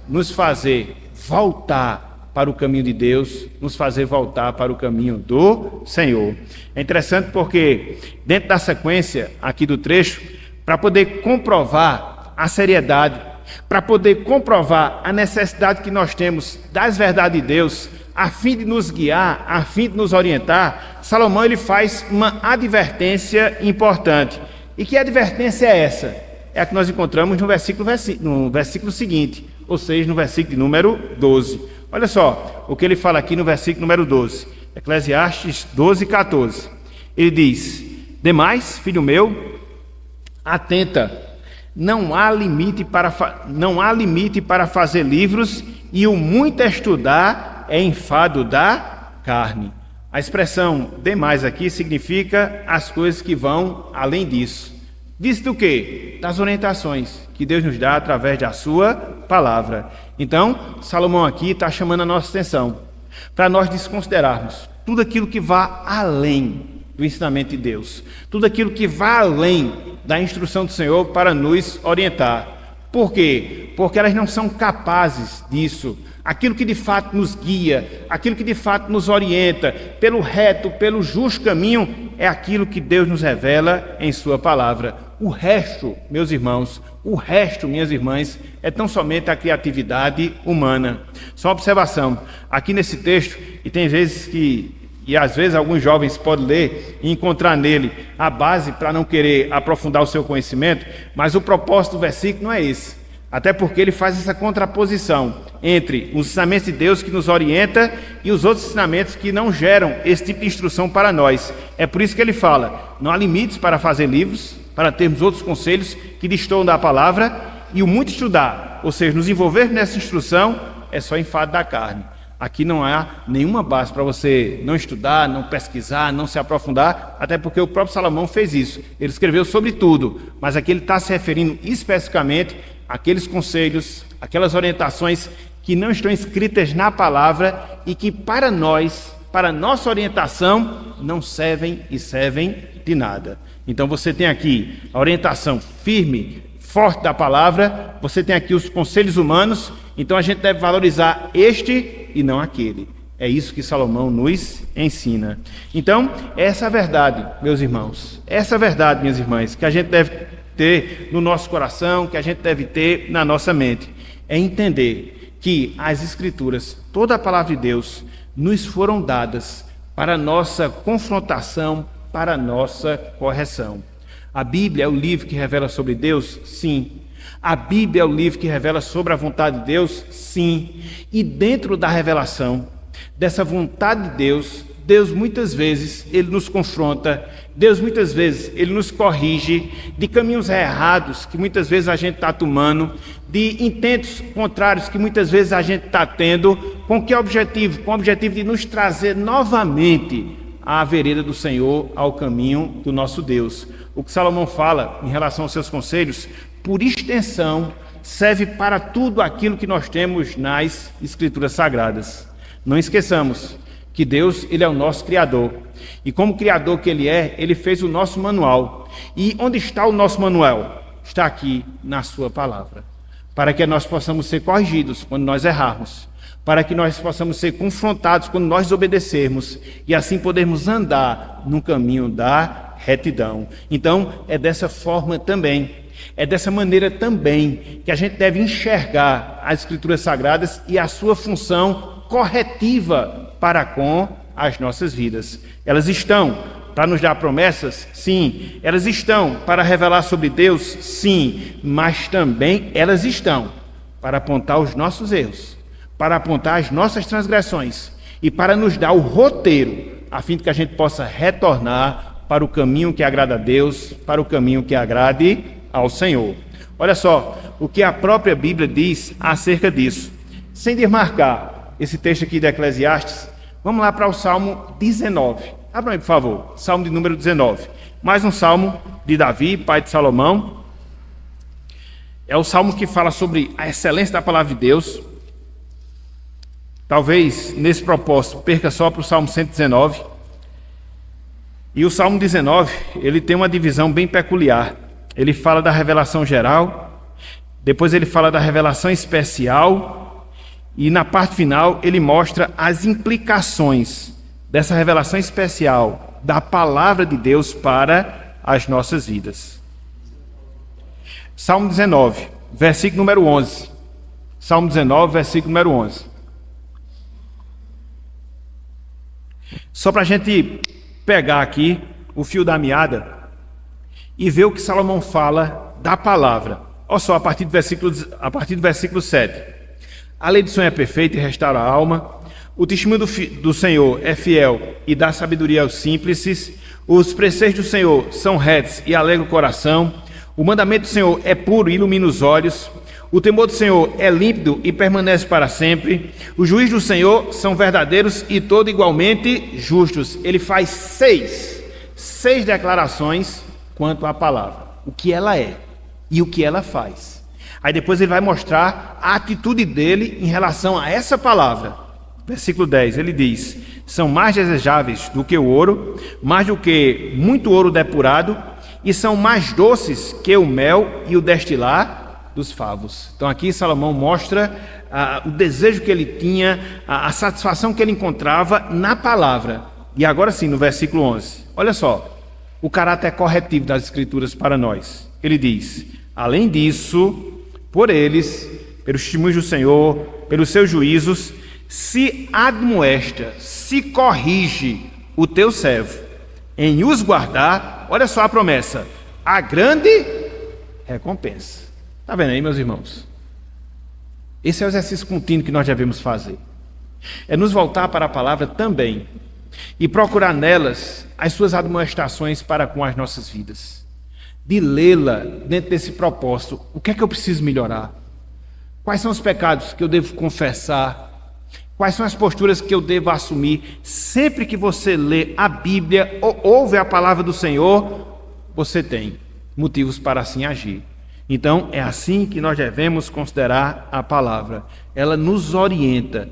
Nos fazer voltar para o caminho de Deus, nos fazer voltar para o caminho do Senhor. É interessante porque, dentro da sequência aqui do trecho, para poder comprovar a seriedade, para poder comprovar a necessidade que nós temos das verdades de Deus, a fim de nos guiar, a fim de nos orientar, Salomão ele faz uma advertência importante. E que advertência é essa? É a que nós encontramos no versículo seguinte, ou seja, no versículo número 12. Olha só o que ele fala aqui no versículo número 12, Eclesiastes 12, 14. Ele diz: demais, filho meu, atenta, não há limite para fazer livros, e o muito estudar é enfado da carne. A expressão demais aqui significa as coisas que vão além disso. Diz do quê? Das orientações que Deus nos dá através da sua palavra. Então, Salomão aqui está chamando a nossa atenção para nós desconsiderarmos tudo aquilo que vá além do ensinamento de Deus, tudo aquilo que vá além da instrução do Senhor para nos orientar. Por quê? Porque elas não são capazes disso. Aquilo que de fato nos guia, aquilo que de fato nos orienta pelo reto, pelo justo caminho, é aquilo que Deus nos revela em sua palavra. O resto, meus irmãos, o resto, minhas irmãs, é tão somente a criatividade humana. Só uma observação, aqui nesse texto, e tem vezes que, e às vezes alguns jovens podem ler e encontrar nele a base para não querer aprofundar o seu conhecimento, mas o propósito do versículo não é esse. Até porque ele faz essa contraposição entre os ensinamentos de Deus que nos orienta e os outros ensinamentos que não geram esse tipo de instrução para nós. É por isso que ele fala, não há limites para fazer livros, para termos outros conselhos que destoam da palavra, e o muito estudar, ou seja, nos envolver nessa instrução, é só enfado da carne. Aqui não há nenhuma base para você não estudar, não pesquisar, não se aprofundar, até porque o próprio Salomão fez isso. Ele escreveu sobre tudo, mas aqui ele está se referindo especificamente àqueles conselhos, aquelas orientações que não estão escritas na palavra e que para nós, para nossa orientação, não servem e servem de nada. Então você tem aqui a orientação firme, forte da palavra, você tem aqui os conselhos humanos, então a gente deve valorizar este e não aquele. É isso que Salomão nos ensina. Então, essa é a verdade, meus irmãos, essa é a verdade, minhas irmãs, que a gente deve ter no nosso coração, que a gente deve ter na nossa mente, é entender que as Escrituras, toda a palavra de Deus, nos foram dadas para a nossa confrontação, para a nossa correção. A Bíblia é o livro que revela sobre Deus? Sim. A Bíblia é o livro que revela sobre a vontade de Deus? Sim. E dentro da revelação dessa vontade de Deus, Deus muitas vezes ele nos confronta, Deus muitas vezes ele nos corrige de caminhos errados que muitas vezes a gente está tomando, de intentos contrários que muitas vezes a gente está tendo. Com que objetivo? Com o objetivo de nos trazer novamente à vereda do Senhor, ao caminho do nosso Deus. O que Salomão fala em relação aos seus conselhos, por extensão, serve para tudo aquilo que nós temos nas Escrituras Sagradas. Não esqueçamos que Deus, ele é o nosso Criador. E como Criador que ele é, ele fez o nosso manual. E onde está o nosso manual? Está aqui na sua palavra. Para que nós possamos ser corrigidos quando nós errarmos. para que nós possamos ser confrontados quando nós obedecermos e assim podermos andar no caminho da retidão. Então, é dessa forma também, é dessa maneira também que a gente deve enxergar as Escrituras Sagradas e a sua função corretiva para com as nossas vidas. Elas estão para nos dar promessas? Sim. Elas estão para revelar sobre Deus? Sim. Mas também elas estão para apontar os nossos erros, para apontar as nossas transgressões e para nos dar o roteiro, a fim de que a gente possa retornar para o caminho que agrada a Deus, para o caminho que agrade ao Senhor. Olha só o que a própria Bíblia diz acerca disso. Sem desmarcar esse texto aqui de Eclesiastes, vamos lá para o Salmo 19. Abra aí, por favor, Salmo de número 19. Mais um salmo de Davi, pai de Salomão. É o salmo que fala sobre a excelência da palavra de Deus. Talvez, nesse propósito, perca só para o Salmo 119. E o Salmo 19, ele tem uma divisão bem peculiar. Ele fala da revelação geral, depois ele fala da revelação especial, e na parte final ele mostra as implicações dessa revelação especial da palavra de Deus para as nossas vidas. Salmo 19, versículo número 11. Salmo 19, versículo número 11. Só para a gente pegar aqui o fio da meada e ver o que Salomão fala da palavra. Olha só, a partir do versículo 7. A lei do Senhor é perfeita e restaura a alma. O testemunho do Senhor é fiel e dá sabedoria aos simples. Os preceitos do Senhor são retos e alegram o coração. O mandamento do Senhor é puro e ilumina os olhos. O temor do Senhor é límpido e permanece para sempre. Os juízos do Senhor são verdadeiros e todos igualmente justos. Ele faz seis declarações quanto à palavra. O que ela é e o que ela faz. Aí depois ele vai mostrar a atitude dele em relação a essa palavra. Versículo 10, ele diz: são mais desejáveis do que o ouro, mais do que muito ouro depurado, e são mais doces que o mel e o destilar dos favos. Então aqui Salomão mostra o desejo que ele tinha, a satisfação que ele encontrava na palavra. E agora sim, no versículo 11, olha só, o caráter corretivo das Escrituras para nós. Ele diz: além disso, por eles, pelos testemunhos do Senhor, pelos seus juízos, se admoesta, se corrige o teu servo, em os guardar, olha só a promessa, a grande recompensa. Está vendo aí, meus irmãos? Esse é o exercício contínuo que nós devemos fazer. É nos voltar para a palavra também e procurar nelas as suas admoestações para com as nossas vidas. De lê-la dentro desse propósito. O que é que eu preciso melhorar? Quais são os pecados que eu devo confessar? Quais são as posturas que eu devo assumir? Sempre que você lê a Bíblia ou ouve a palavra do Senhor, você tem motivos para assim agir. Então, é assim que nós devemos considerar a palavra. Ela nos orienta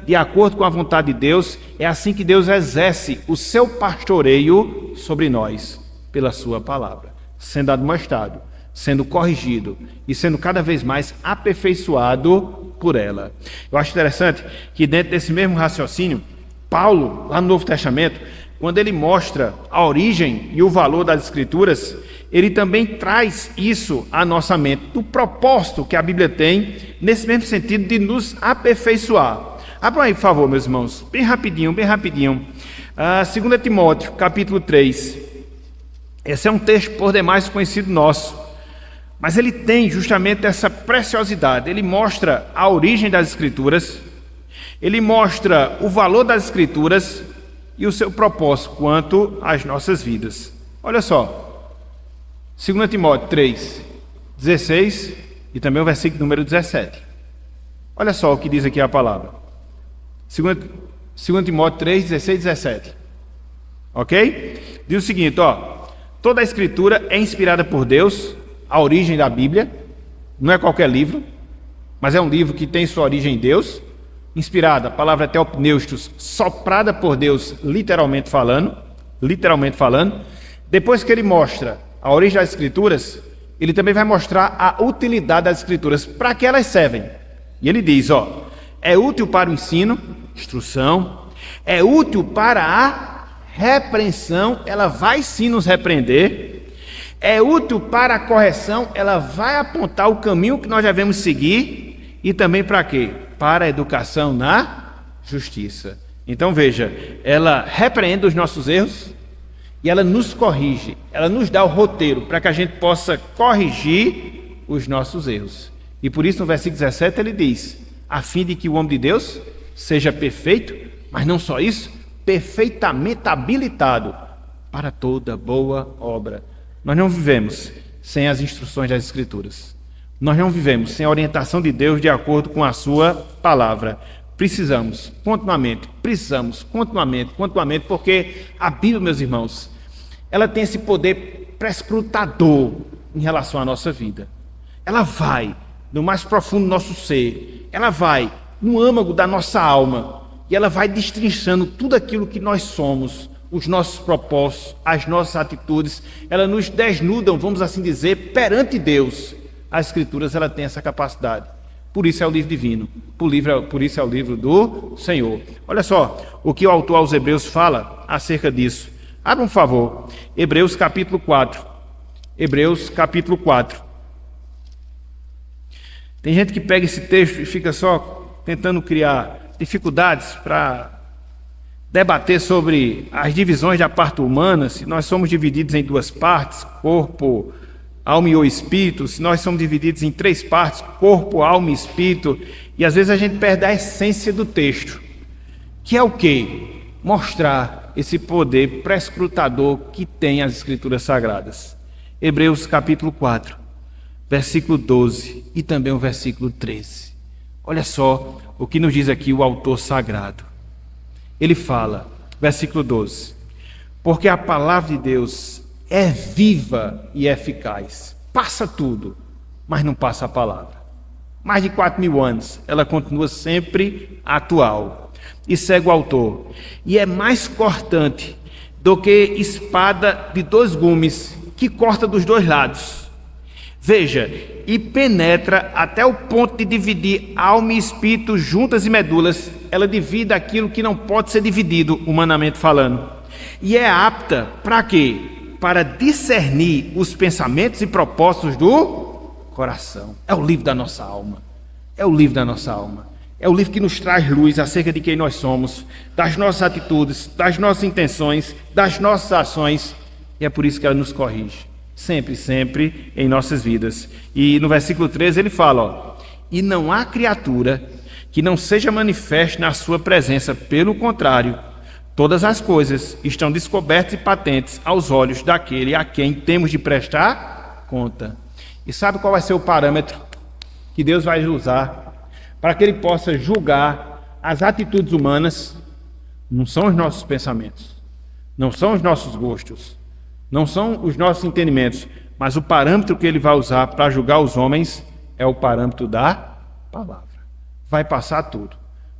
de acordo com a vontade de Deus. É assim que Deus exerce o seu pastoreio sobre nós, pela sua palavra, sendo admoestado, sendo corrigido e sendo cada vez mais aperfeiçoado por ela. Eu acho interessante que dentro desse mesmo raciocínio, Paulo, lá no Novo Testamento, quando ele mostra a origem e o valor das Escrituras, ele também traz isso à nossa mente, do propósito que a Bíblia tem, nesse mesmo sentido de nos aperfeiçoar. Abram aí, por favor, meus irmãos, bem rapidinho. 2 Timóteo, capítulo 3. Esse é um texto por demais conhecido nosso, mas ele tem justamente essa preciosidade. Ele mostra a origem das Escrituras, ele mostra o valor das Escrituras e o seu propósito quanto às nossas vidas. Olha só, 2 Timóteo 3, 16 e também o versículo número 17. Olha só o que diz aqui a palavra. 2 Timóteo 3, 16 e 17. Ok? Diz o seguinte, toda a Escritura é inspirada por Deus. A origem da Bíblia não é qualquer livro, mas é um livro que tem sua origem em Deus, inspirada, a palavra teopneustos, soprada por Deus, literalmente falando. Depois que ele mostra a origem das Escrituras, ele também vai mostrar a utilidade das Escrituras, para que elas servem. E ele diz, é útil para o ensino, instrução, é útil para a repreensão, ela vai sim nos repreender, é útil para a correção, ela vai apontar o caminho que nós devemos seguir, e também para quê? Para a educação na justiça. Então veja, ela repreende os nossos erros e ela nos corrige, ela nos dá o roteiro para que a gente possa corrigir os nossos erros. E por isso no versículo 17 ele diz, a fim de que o homem de Deus seja perfeito, mas não só isso, perfeitamente habilitado para toda boa obra. Nós não vivemos sem as instruções das Escrituras. Nós não vivemos sem a orientação de Deus de acordo com a sua palavra. Precisamos continuamente, porque a Bíblia, meus irmãos, ela tem esse poder prescrutador em relação à nossa vida. Ela vai no mais profundo do nosso ser, ela vai no âmago da nossa alma, e ela vai destrinchando tudo aquilo que nós somos, os nossos propósitos, as nossas atitudes, ela nos desnudam, vamos assim dizer, perante Deus. As Escrituras, ela tem essa capacidade. Por isso é o livro divino, por isso é o livro do Senhor. Olha só o que o autor aos Hebreus fala acerca disso. Abra um favor, Hebreus capítulo 4. Hebreus capítulo 4. Tem gente que pega esse texto e fica só tentando criar dificuldades para debater sobre as divisões da parte humana, se nós somos divididos em duas partes, corpo, alma e o espírito, se nós somos divididos em três partes, corpo, alma e espírito, e às vezes a gente perde a essência do texto, que é o quê? Mostrar esse poder prescrutador que tem as Escrituras Sagradas. Hebreus capítulo 4, versículo 12 e também o versículo 13. Olha só o que nos diz aqui o autor sagrado. Ele fala, versículo 12, porque a palavra de Deus é viva e eficaz. Passa tudo, mas não passa a palavra. Mais de 4.000 anos, ela continua sempre atual. E segue o autor. E é mais cortante do que espada de 2 gumes, que corta dos 2 lados. Veja, e penetra até o ponto de dividir alma e espírito, juntas e medulas. Ela divide aquilo que não pode ser dividido, humanamente falando. E é apta para quê? Para discernir os pensamentos e propósitos do coração. É o livro da nossa alma. É o livro da nossa alma. É o livro que nos traz luz acerca de quem nós somos, das nossas atitudes, das nossas intenções, das nossas ações. E é por isso que ela nos corrige. Sempre, sempre em nossas vidas. E no versículo 13 ele fala, e não há criatura que não seja manifeste na sua presença, pelo contrário, todas as coisas estão descobertas e patentes aos olhos daquele a quem temos de prestar conta. E sabe qual vai ser o parâmetro que Deus vai usar para que ele possa julgar as atitudes humanas? Não são os nossos pensamentos, não são os nossos gostos, não são os nossos entendimentos, mas o parâmetro que ele vai usar para julgar os homens é o parâmetro da palavra. Vai passar tudo,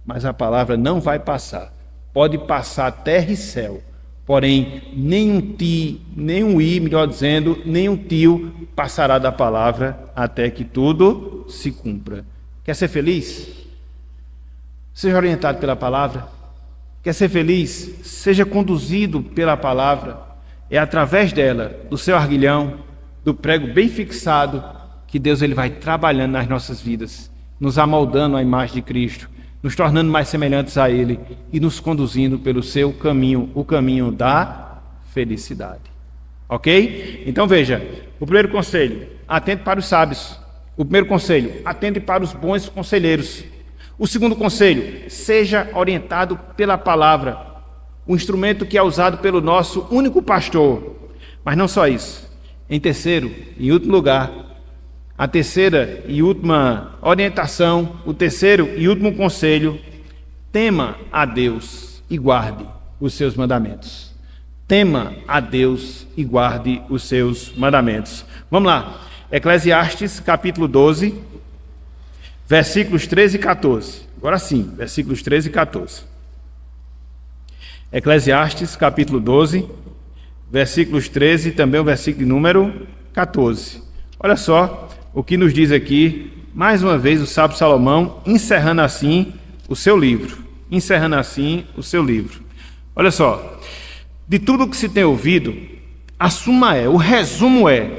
mas a palavra não vai passar. Pode passar terra e céu, porém nenhum melhor dizendo, nenhum tio passará da palavra até que tudo se cumpra. Quer ser feliz? Seja orientado pela palavra. Quer ser feliz? Seja conduzido pela palavra. É através dela, do seu arguilhão, do prego bem fixado, que Deus ele vai trabalhando nas nossas vidas, nos amoldando à imagem de Cristo, nos tornando mais semelhantes a Ele e nos conduzindo pelo seu caminho, o caminho da felicidade. Ok? Então veja, o primeiro conselho, atente para os sábios. O primeiro conselho, atente para os bons conselheiros. O segundo conselho, seja orientado pela palavra, o instrumento que é usado pelo nosso único pastor. Mas não só isso. Em terceiro e último lugar, a terceira e última orientação, o terceiro e último conselho, tema a Deus e guarde os seus mandamentos. Tema a Deus e guarde os seus mandamentos. Vamos lá, Eclesiastes capítulo 12, versículos 13 e 14. Agora sim, versículos 13 e 14. Eclesiastes capítulo 12, versículos 13 e também o versículo de número 14. Olha só o que nos diz aqui mais uma vez, o sábio Salomão, encerrando assim o seu livro. Olha só, de tudo que se tem ouvido, o resumo é: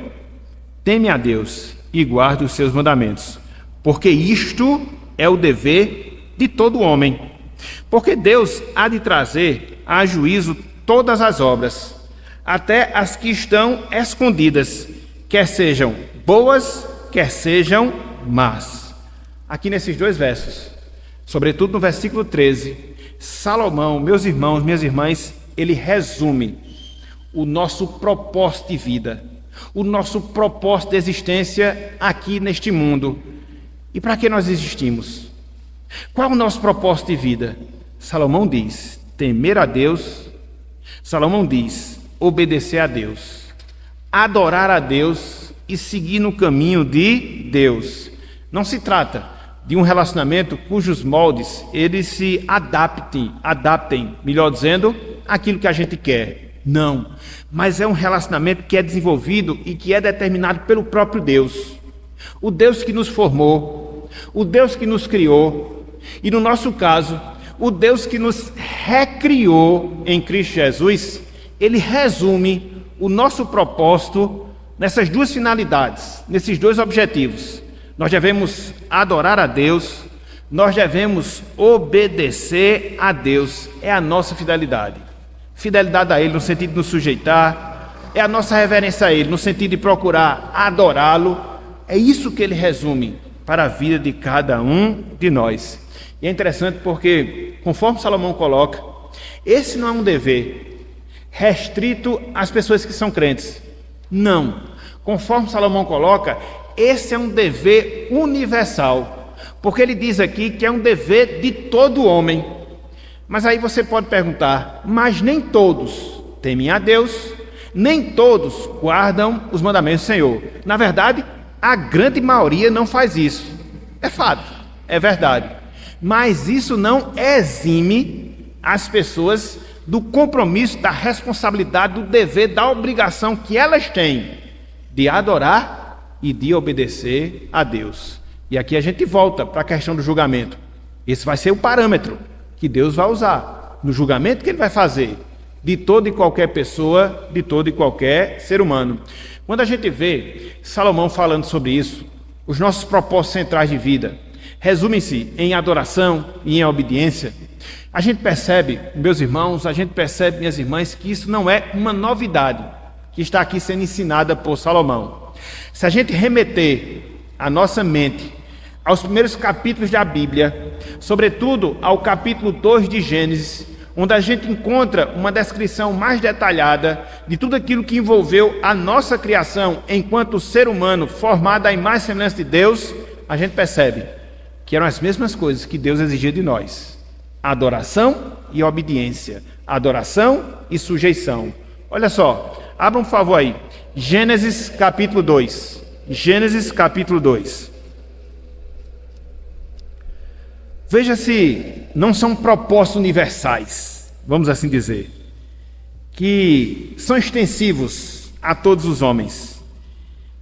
teme a Deus e guarde os seus mandamentos, porque isto é o dever de todo homem. Porque Deus há de trazer a juízo todas as obras, até as que estão escondidas, quer sejam boas, quer sejam más. Aqui nesses dois versos, sobretudo no versículo 13, Salomão, meus irmãos, minhas irmãs, ele resume o nosso propósito de vida, o nosso propósito de existência aqui neste mundo. E para que nós existimos? Qual é o nosso propósito de vida? Salomão diz: temer a Deus. Salomão diz: obedecer a Deus, adorar a Deus e seguir no caminho de Deus. Não se trata de um relacionamento cujos moldes eles se adaptem, melhor dizendo, àquilo que a gente quer. Não, mas é um relacionamento que é desenvolvido e que é determinado pelo próprio Deus. O Deus que nos formou, o Deus que nos criou, e no nosso caso, o Deus que nos recriou em Cristo Jesus. Ele resume o nosso propósito nessas duas finalidades, nesses dois objetivos. Nós devemos adorar a Deus, nós devemos obedecer a Deus. É a nossa fidelidade. Fidelidade a Ele no sentido de nos sujeitar, é a nossa reverência a Ele no sentido de procurar adorá-lo. É isso que Ele resume para a vida de cada um de nós. E é interessante porque, conforme Salomão coloca, esse não é um dever restrito às pessoas que são crentes. Não. Conforme Salomão coloca, esse é um dever universal, porque ele diz aqui que é um dever de todo homem. Mas aí você pode perguntar: mas nem todos temem a Deus, nem todos guardam os mandamentos do Senhor. Na verdade, a grande maioria não faz isso. É fato, é verdade. Mas isso não exime as pessoas do compromisso, da responsabilidade, do dever, da obrigação que elas têm de adorar e de obedecer a Deus. E aqui a gente volta para a questão do julgamento. Esse vai ser o parâmetro que Deus vai usar no julgamento que Ele vai fazer de toda e qualquer pessoa, de todo e qualquer ser humano. Quando a gente vê Salomão falando sobre isso, os nossos propósitos centrais de vida resumem-se em adoração e em obediência. A gente percebe, meus irmãos, minhas irmãs, que isso não é uma novidade que está aqui sendo ensinada por Salomão. Se a gente remeter a nossa mente aos primeiros capítulos da Bíblia, sobretudo ao capítulo 2 de Gênesis, onde a gente encontra uma descrição mais detalhada de tudo aquilo que envolveu a nossa criação enquanto ser humano formado à imagem e semelhança de Deus, a gente percebe que eram as mesmas coisas que Deus exigia de nós: adoração e obediência, adoração e sujeição. Olha só, abram por favor aí, Gênesis capítulo 2. Gênesis capítulo 2. Veja se não são propósitos universais, vamos assim dizer, que são extensivos a todos os homens,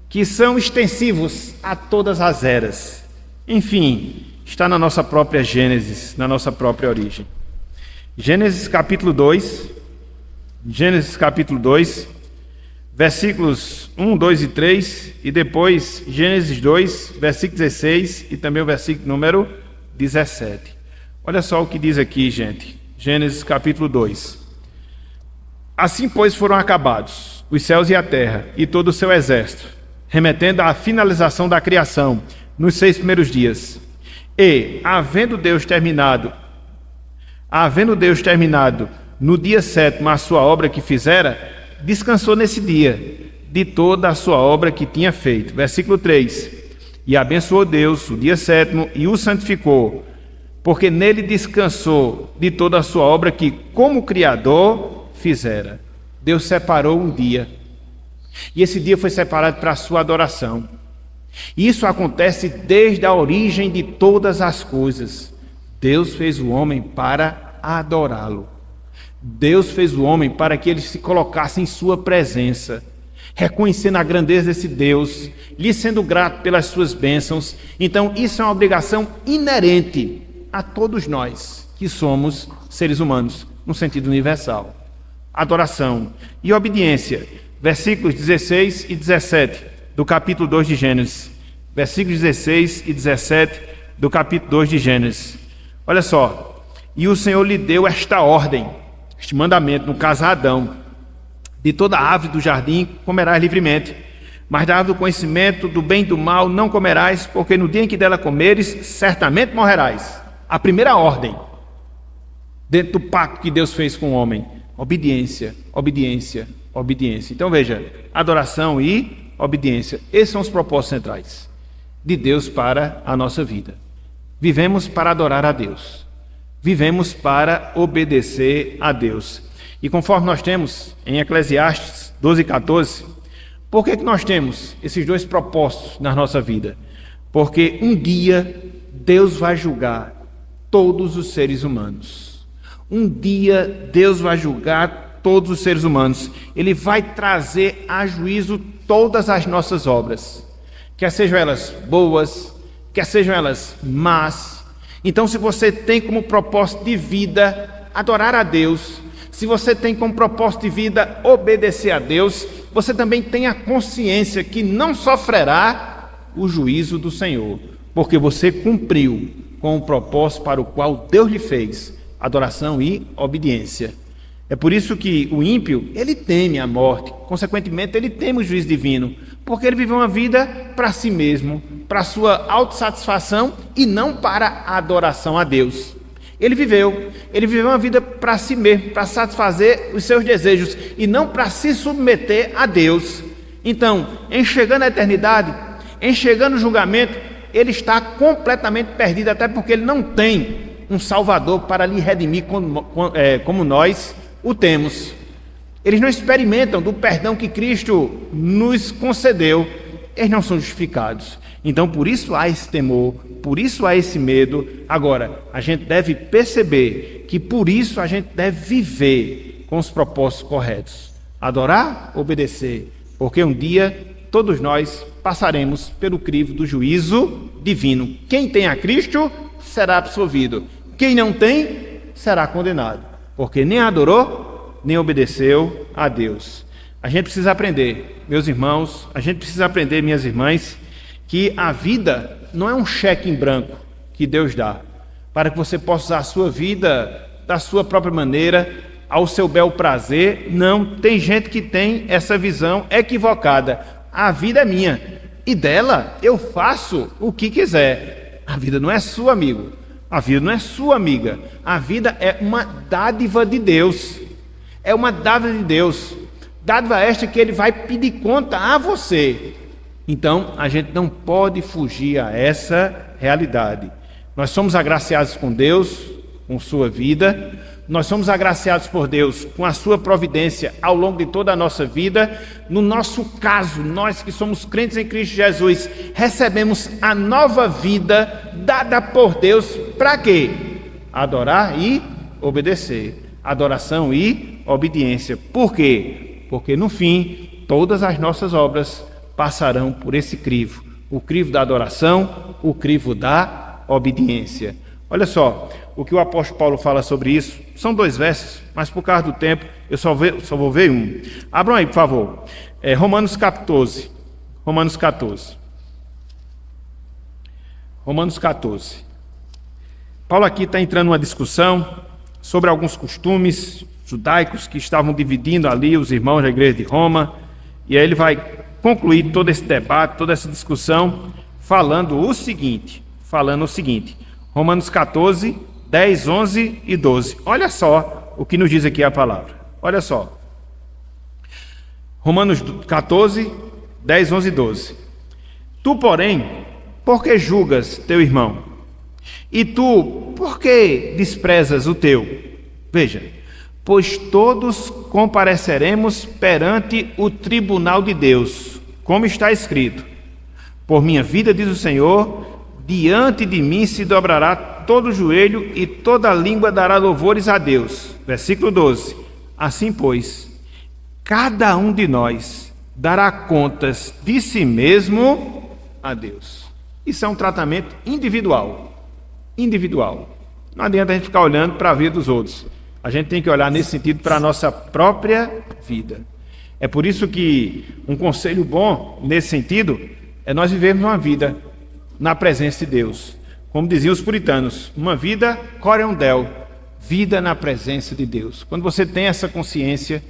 que são extensivos a todas as eras. Enfim, está na nossa própria Gênesis, na nossa própria origem. Gênesis capítulo 2, versículos 1, 2 e 3, e depois Gênesis 2, versículo 16 e também o versículo número 17. Olha só o que diz aqui, gente. Gênesis capítulo 2. Assim, pois, foram acabados os céus e a terra e todo o seu exército, remetendo à finalização da criação nos 6 primeiros dias. E, havendo Deus terminado no dia 7º a sua obra que fizera, descansou nesse dia de toda a sua obra que tinha feito. Versículo 3. E abençoou Deus o dia 7º e o santificou, porque nele descansou de toda a sua obra que, como Criador, fizera. Deus separou um dia, e esse dia foi separado para a sua adoração. E isso acontece desde a origem de todas as coisas. Deus fez o homem para adorá-lo. Deus fez o homem para que ele se colocasse em sua presença. reconhecendo a grandeza desse Deus, lhe sendo grato pelas suas bênçãos. Então, isso é uma obrigação inerente a todos nós que somos seres humanos, no sentido universal. Adoração e obediência. Versículos 16 e 17 do capítulo 2 de Gênesis. Versículos 16 e 17 do capítulo 2 de Gênesis. Olha só. E o Senhor lhe deu esta ordem, este mandamento, no caso a Adão: de toda árvore do jardim comerás livremente, mas da árvore do conhecimento do bem e do mal não comerás, porque no dia em que dela comeres, certamente morrerás. A primeira ordem, dentro do pacto que Deus fez com o homem: obediência, obediência, obediência. Então veja, adoração e obediência. Esses são os propósitos centrais de Deus para a nossa vida. Vivemos para adorar a Deus. Vivemos para obedecer a Deus. E conforme nós temos em Eclesiastes 12:14, por que nós temos esses dois propósitos na nossa vida? Porque um dia Deus vai julgar todos os seres humanos. Um dia Deus vai julgar todos os seres humanos. Ele vai trazer a juízo todas as nossas obras, quer sejam elas boas, quer sejam elas más. Então, se você tem como propósito de vida adorar a Deus, se você tem como propósito de vida obedecer a Deus, você também tem a consciência que não sofrerá o juízo do Senhor, porque você cumpriu com o propósito para o qual Deus lhe fez: adoração e obediência. É por isso que o ímpio, ele teme a morte, consequentemente ele teme o juízo divino, porque ele viveu uma vida para si mesmo, para a sua autossatisfação e não para a adoração a Deus. Ele viveu uma vida para si mesmo, para satisfazer os seus desejos e não para se submeter a Deus. Então, em chegando à eternidade, em chegando ao julgamento, ele está completamente perdido, até porque ele não tem um Salvador para lhe redimir como nós o temos. Eles não experimentam do perdão que Cristo nos concedeu, eles não são justificados. Então, por isso há esse temor, por isso há esse medo. Agora, a gente deve perceber que por isso a gente deve viver com os propósitos corretos: adorar, obedecer, porque um dia todos nós passaremos pelo crivo do juízo divino. Quem tem a Cristo será absolvido, quem não tem será condenado, porque nem adorou, nem obedeceu a Deus. A gente precisa aprender, meus irmãos, a gente precisa aprender, minhas irmãs, que a vida não é um cheque em branco que Deus dá, para que você possa usar a sua vida da sua própria maneira, ao seu bel prazer. Não, tem gente que tem essa visão equivocada. A vida é minha e dela eu faço o que quiser. A vida não é sua, amigo. A vida não é sua, amiga. A vida é uma dádiva de Deus. É uma dádiva de Deus. Dádiva esta que Ele vai pedir conta a você. Então, a gente não pode fugir a essa realidade. Nós somos agraciados com Deus, com sua vida. Nós somos agraciados por Deus com a sua providência ao longo de toda a nossa vida. No nosso caso, nós que somos crentes em Cristo Jesus, recebemos a nova vida dada por Deus para quê? Adorar e obedecer. Adoração e obediência. Por quê? Porque no fim, todas as nossas obras passarão por esse crivo. O crivo da adoração, o crivo da obediência. Olha só, o que o apóstolo Paulo fala sobre isso, são 2 versos, mas por causa do tempo, eu só vou ver um. Abram aí, por favor. Romanos 14. Romanos 14. Romanos 14. Paulo aqui está entrando numa discussão sobre alguns costumes judaicos que estavam dividindo ali os irmãos da igreja de Roma, e aí ele vai concluir todo esse debate, toda essa discussão, falando o seguinte, Romanos 14, 10, 11 e 12. Olha só o que nos diz aqui a palavra. Olha só. Romanos 14, 10, 11 e 12. Tu, porém, por que julgas teu irmão? E tu, por que desprezas o teu? Veja, pois todos compareceremos perante o tribunal de Deus, como está escrito: por minha vida, diz o Senhor, diante de mim se dobrará todo o joelho e toda língua dará louvores a Deus. Versículo 12. Assim, pois, cada um de nós dará contas de si mesmo a Deus. Isso é um tratamento individual. Individual. Não adianta a gente ficar olhando para a vida dos outros. A gente tem que olhar nesse sentido para a nossa própria vida. É por isso que um conselho bom nesse sentido é nós vivermos uma vida na presença de Deus. Como diziam os puritanos, uma vida coram Deo, vida na presença de Deus. Quando você tem essa consciência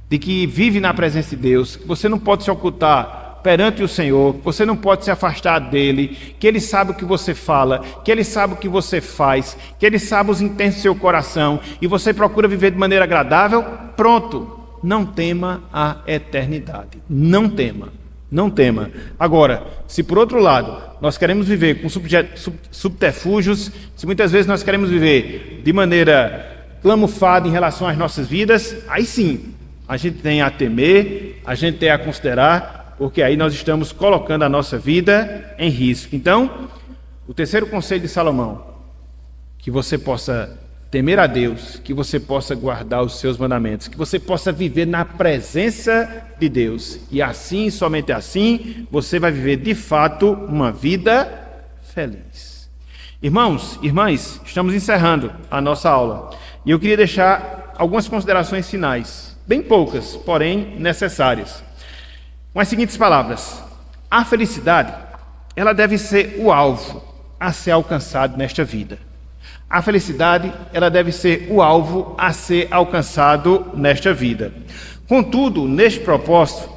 de que vive na presença de Deus, que você não pode se ocultar perante o Senhor, que você não pode se afastar dele, que ele sabe o que você fala, que ele sabe o que você faz, que ele sabe os intensos do seu coração, e você procura viver de maneira agradável, pronto, não tema a eternidade. Não tema. Não tema. Agora, se por outro lado nós queremos viver com subterfúgios, se muitas vezes nós queremos viver de maneira clamufada em relação às nossas vidas, aí sim, a gente tem a temer, a gente tem a considerar, porque aí nós estamos colocando a nossa vida em risco. Então, o terceiro conselho de Salomão, que você possa temer a Deus, que você possa guardar os seus mandamentos, que você possa viver na presença de Deus. E assim, somente assim, você vai viver de fato uma vida feliz. Irmãos, irmãs, estamos encerrando a nossa aula. E eu queria deixar algumas considerações finais, bem poucas, porém necessárias. Com as seguintes palavras: a felicidade, ela deve ser o alvo a ser alcançado nesta vida. A felicidade, ela deve ser o alvo a ser alcançado nesta vida. Contudo, neste propósito,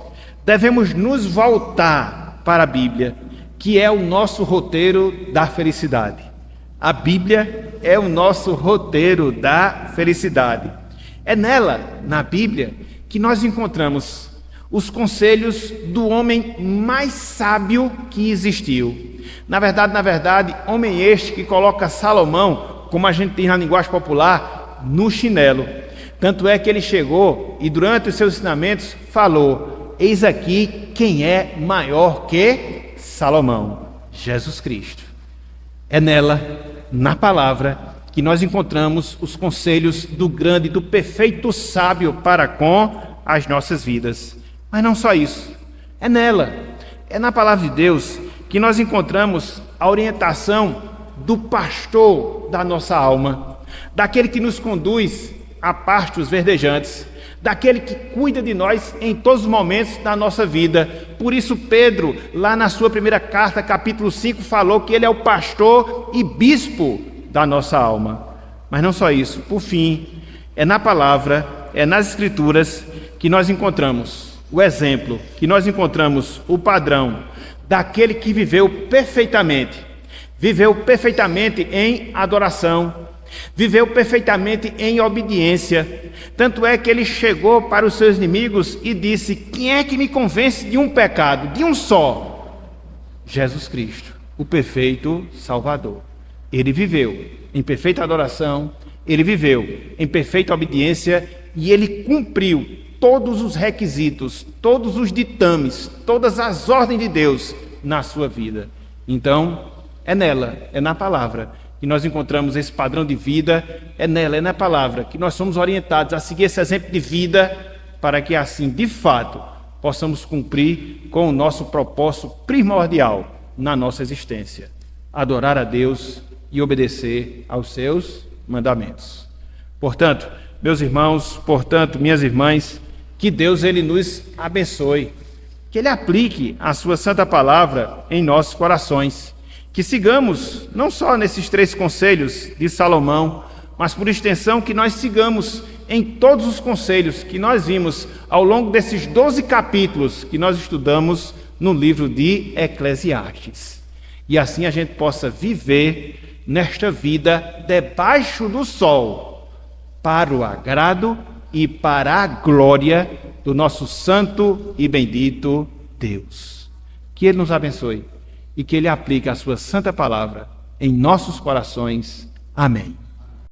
devemos nos voltar para a Bíblia, que é o nosso roteiro da felicidade. A Bíblia é o nosso roteiro da felicidade. É nela, na Bíblia, que nós encontramos os conselhos do homem mais sábio que existiu. Na verdade, homem este que coloca Salomão, como a gente tem na linguagem popular, no chinelo. Tanto é que ele chegou e durante os seus ensinamentos falou: eis aqui quem é maior que Salomão, Jesus Cristo. É nela, na palavra, que nós encontramos os conselhos do grande, do perfeito sábio para com as nossas vidas. Mas não só isso, é nela, é na palavra de Deus que nós encontramos a orientação do pastor da nossa alma, daquele que nos conduz a pastos verdejantes, daquele que cuida de nós em todos os momentos da nossa vida. Por isso Pedro, lá na sua primeira carta, capítulo 5, falou que ele é o pastor e bispo da nossa alma. Mas não só isso, por fim, é na palavra, é nas escrituras que nós encontramos o exemplo, que nós encontramos o padrão daquele que viveu perfeitamente em adoração, viveu perfeitamente em obediência. Tanto é que ele chegou para os seus inimigos e disse: quem é que me convence de um pecado, de um só? Jesus Cristo, o perfeito Salvador. Ele viveu em perfeita adoração, ele viveu em perfeita obediência e ele cumpriu todos os requisitos, todos os ditames, todas as ordens de Deus na sua vida. Então, é nela, é na palavra que nós encontramos esse padrão de vida, é nela, é na palavra que nós somos orientados a seguir esse exemplo de vida, para que assim, de fato, possamos cumprir com o nosso propósito primordial na nossa existência: adorar a Deus e obedecer aos seus mandamentos. Portanto, meus irmãos, minhas irmãs, que Deus ele nos abençoe, que ele aplique a sua santa palavra em nossos corações, que sigamos não só nesses 3 conselhos de Salomão, mas por extensão que nós sigamos em todos os conselhos que nós vimos ao longo desses 12 capítulos que nós estudamos no livro de Eclesiastes. E assim a gente possa viver nesta vida debaixo do sol, para o agrado e para a glória do nosso santo e bendito Deus. Que Ele nos abençoe e que Ele aplique a sua santa palavra em nossos corações. Amém.